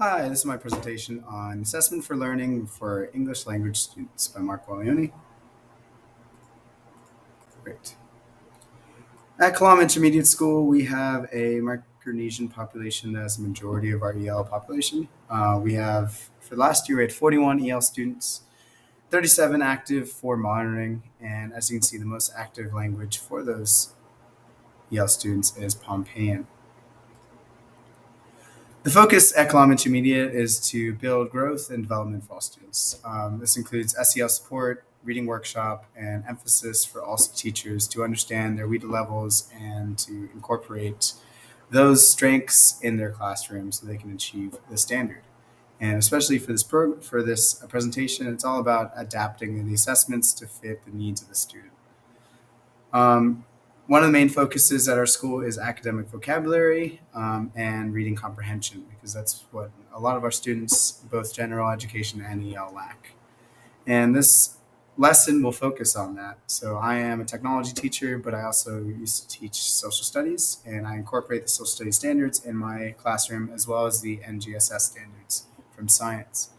Hi, this is my presentation on Assessment for Learning for English Language Students by Mark Guaglione. Great. At Kalam Intermediate School, we have a Micronesian population that's the majority of our EL population. We have, for last year, we had 41 EL students, 37 active for monitoring, and as you can see, the most active language for those EL students is Pompeian. The focus at Kalam Intermediate is to build growth and development for all students. This includes SEL support, reading workshop, and emphasis for all teachers to understand their reader levels and to incorporate those strengths in their classroom so they can achieve the standard. And especially for this presentation, it's all about adapting the assessments to fit the needs of the student. Um, One of the main focuses at our school is academic vocabulary and reading comprehension, because that's what a lot of our students, both general education and EL, lack. And this lesson will focus on that. So I am a technology teacher, but I also used to teach social studies, and I incorporate the social studies standards in my classroom as well as the NGSS standards from science.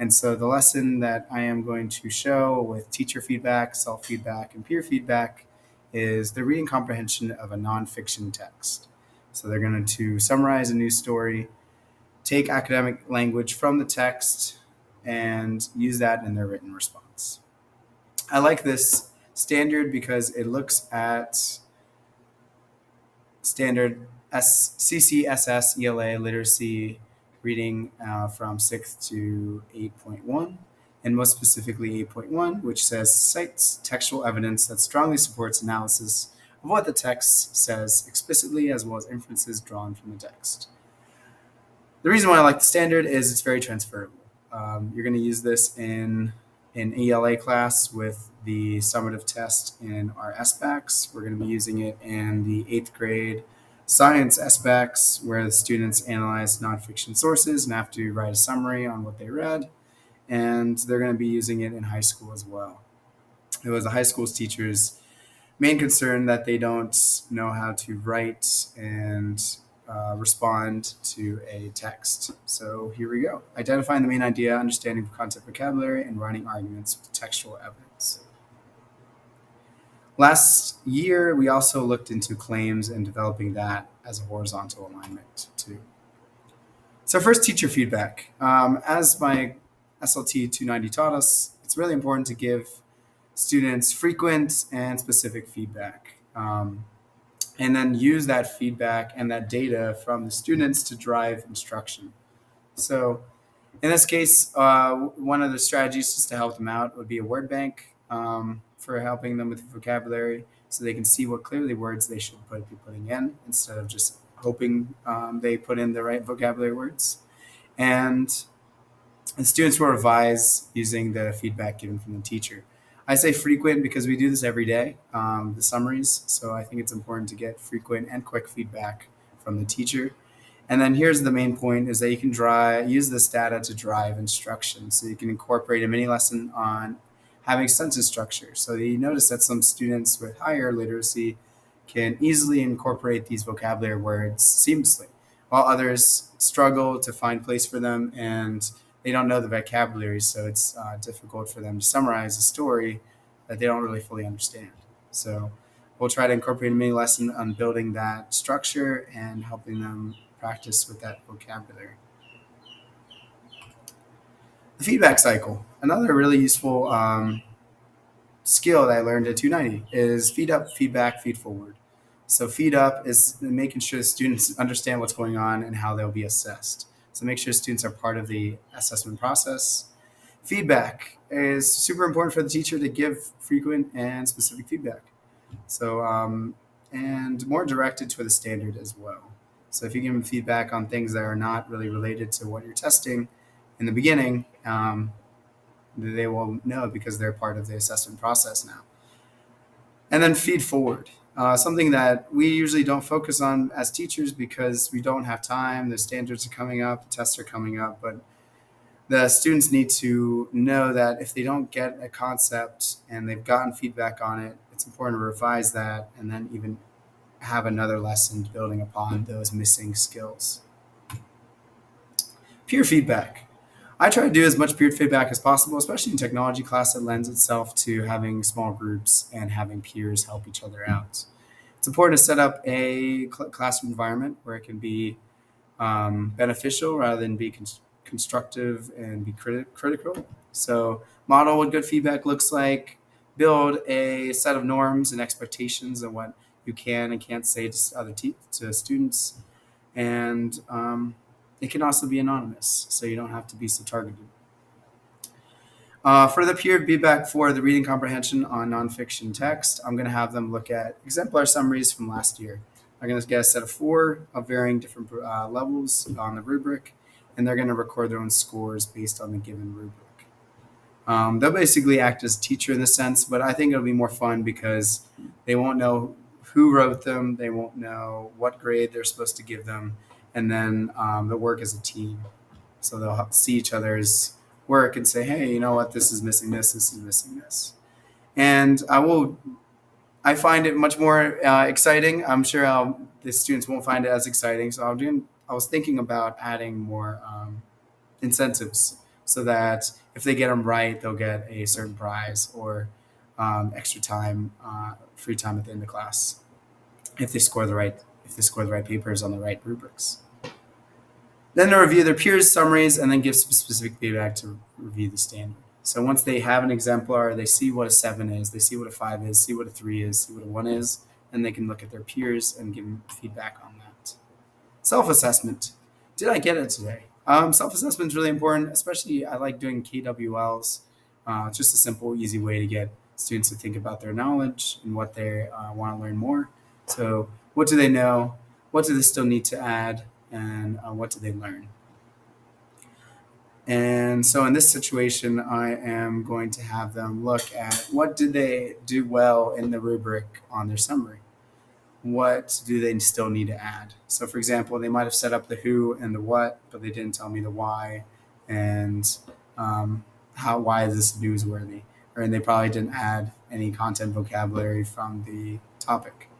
And so the lesson that I am going to show with teacher feedback, self feedback, and peer feedback is the reading comprehension of a nonfiction text. So they're going to summarize a news story, take academic language from the text, and use that in their written response. I like this standard because it looks at standard CCSS ELA literacy reading from 6th to 8.1, and most specifically 8.1, which says cites textual evidence that strongly supports analysis of what the text says explicitly as well as inferences drawn from the text. The reason why I like the standard is it's very transferable. You're going to use this in an ELA class with the summative test in our SBACs. We're going to be using it in the 8th grade science SBACs, where the students analyze nonfiction sources and have to write a summary on what they read. And they're going to be using it in high school as well. It was the high school's teachers' main concern that they don't know how to write and respond to a text. So here we go. Identifying the main idea, understanding concept vocabulary, and writing arguments with textual evidence. Last year, we also looked into claims and developing that as a horizontal alignment too. So first, teacher feedback. As my SLT 290 taught us, it's really important to give students frequent and specific feedback. And then use that feedback and that data from the students to drive instruction. So in this case, one of the strategies just to help them out would be a word bank for helping them with vocabulary, so they can see what clearly words they should be putting in instead of just hoping they put in the right vocabulary words. And students will revise using the feedback given from the teacher. I say frequent because we do this every day, the summaries. So I think it's important to get frequent and quick feedback from the teacher. And then here's the main point is that you can use this data to drive instruction. So you can incorporate a mini lesson on having sentence structure. So you notice that some students with higher literacy can easily incorporate these vocabulary words seamlessly, while others struggle to find place for them and they don't know the vocabulary, so it's difficult for them to summarize a story that they don't really fully understand. So we'll try to incorporate a mini lesson on building that structure and helping them practice with that vocabulary. The feedback cycle. Another really useful skill that I learned at 290 is feed up, feedback, feed forward. So feed up is making sure the students understand what's going on and how they'll be assessed. So make sure students are part of the assessment process. Feedback is super important for the teacher to give frequent and specific feedback. So and more directed to the standard as well. So if you give them feedback on things that are not really related to what you're testing in the beginning, they will know because they're part of the assessment process now. And then feed forward. Something that we usually don't focus on as teachers because we don't have time. The standards are coming up, the tests are coming up, but the students need to know that if they don't get a concept and they've gotten feedback on it, it's important to revise that and then even have another lesson building upon those missing skills. Peer feedback. I try to do as much peer feedback as possible, especially in technology class that lends itself to having small groups and having peers help each other out. It's important to set up a classroom environment where it can be beneficial rather than be constructive and be critical. So, model what good feedback looks like, build a set of norms and expectations of what you can and can't say to to students, and it can also be anonymous, so you don't have to be so targeted. For the peer feedback for the reading comprehension on nonfiction text, I'm going to have them look at exemplar summaries from last year. I'm going to get a set of 4 of varying different levels on the rubric, and they're going to record their own scores based on the given rubric. They'll basically act as a teacher in this sense, but I think it'll be more fun because they won't know who wrote them, they won't know what grade they're supposed to give them, and then they'll work as a team. So they'll see each other's work and say, hey, you know what, this is missing this is missing this. And I find it much more exciting. I'm sure the students won't find it as exciting. So I was thinking about adding more incentives so that if they get them right, they'll get a certain prize or extra time, free time at the end of class if they score the right papers on the right rubrics. Then they'll review their peers' summaries and then give some specific feedback to review the standard. So once they have an exemplar, they see what a 7 is, they see what a 5 is, see what a 3 is, see what a 1 is, and they can look at their peers and give them feedback on that. Self-assessment. Did I get it today? Self-assessment is really important, especially I like doing KWLs. It's just a simple, easy way to get students to think about their knowledge and what they want to learn more. So what do they know? What do they still need to add? And what do they learn? And so in this situation, I am going to have them look at what did they do well in the rubric on their summary? What do they still need to add? So for example, they might have set up the who and the what, but they didn't tell me the why and why is this newsworthy? And they probably didn't add any content vocabulary from the topic.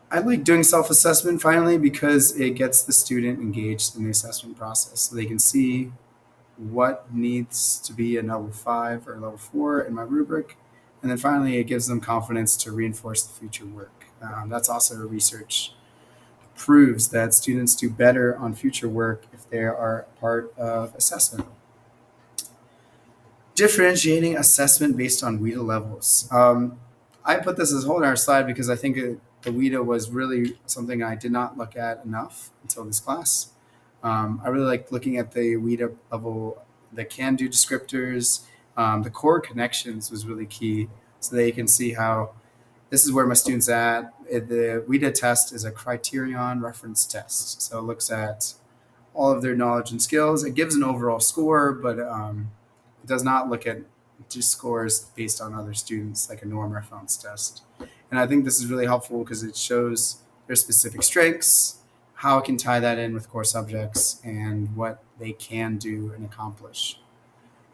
I like doing self-assessment finally because it gets the student engaged in the assessment process so they can see what needs to be a level 5 or level 4 in my rubric. And then finally, it gives them confidence to reinforce the future work. That's also research proves that students do better on future work if they are part of assessment. Differentiating assessment based on WIDA levels. I put this as a whole in our slide because I think the WIDA was really something I did not look at enough until this class. I really like looking at the WIDA level, the can-do descriptors, the core connections was really key so that you can see how this is where my students at. The WIDA test is a criterion reference test. So it looks at all of their knowledge and skills. It gives an overall score, but it does not look at just scores based on other students like a norm reference test. And I think this is really helpful because it shows their specific strengths, how it can tie that in with core subjects, and what they can do and accomplish.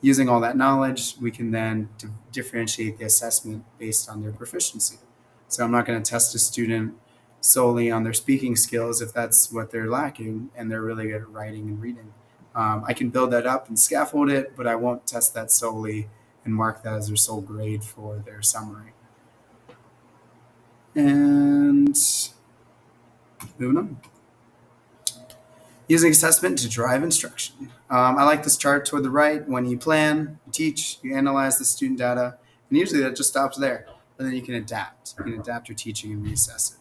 Using all that knowledge, we can then differentiate the assessment based on their proficiency. So I'm not going to test a student solely on their speaking skills if that's what they're lacking and they're really good at writing and reading. I can build that up and scaffold it, but I won't test that solely and mark that as their sole grade for their summary. And moving on. Using assessment to drive instruction. I like this chart toward the right. When you plan, you teach, you analyze the student data, and usually that just stops there. But then you can adapt. You can adapt your teaching and reassess it.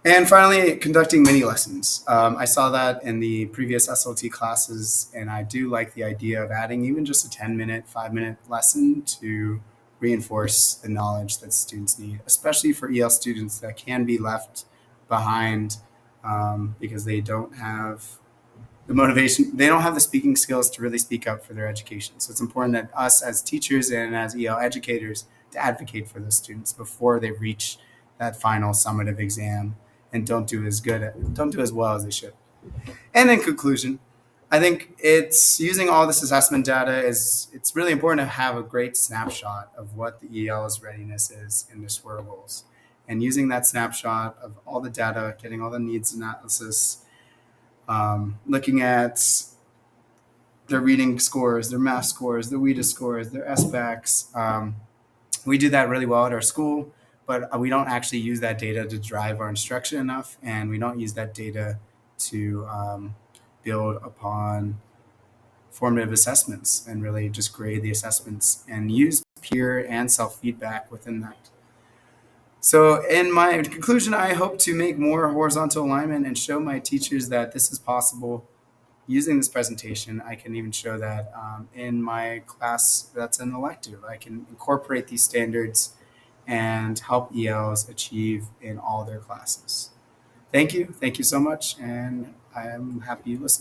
And finally, conducting mini lessons. I saw that in the previous SLT classes, and I do like the idea of adding even just a 10-minute, 5-minute lesson to reinforce the knowledge that students need, especially for EL students that can be left behind because they don't have the motivation, they don't have the speaking skills to really speak up for their education. So it's important that us as teachers and as EL educators to advocate for those students before they reach that final summative exam and don't do as well as they should. And in conclusion, I think it's using all this assessment data it's really important to have a great snapshot of what the EL's readiness is in their SWIR goals. and using that snapshot of all the data, getting all the needs analysis, looking at their reading scores, their math scores, their WIDA scores, their SBACs. We do that really well at our school, but we don't actually use that data to drive our instruction enough, and we don't use that data to build upon formative assessments and really just grade the assessments and use peer and self feedback within that. So, in my conclusion, I hope to make more horizontal alignment and show my teachers that this is possible using this presentation. I can even show that in my class that's an elective. I can incorporate these standards and help ELs achieve in all their classes. Thank you. Thank you so much. And I am happy you listened.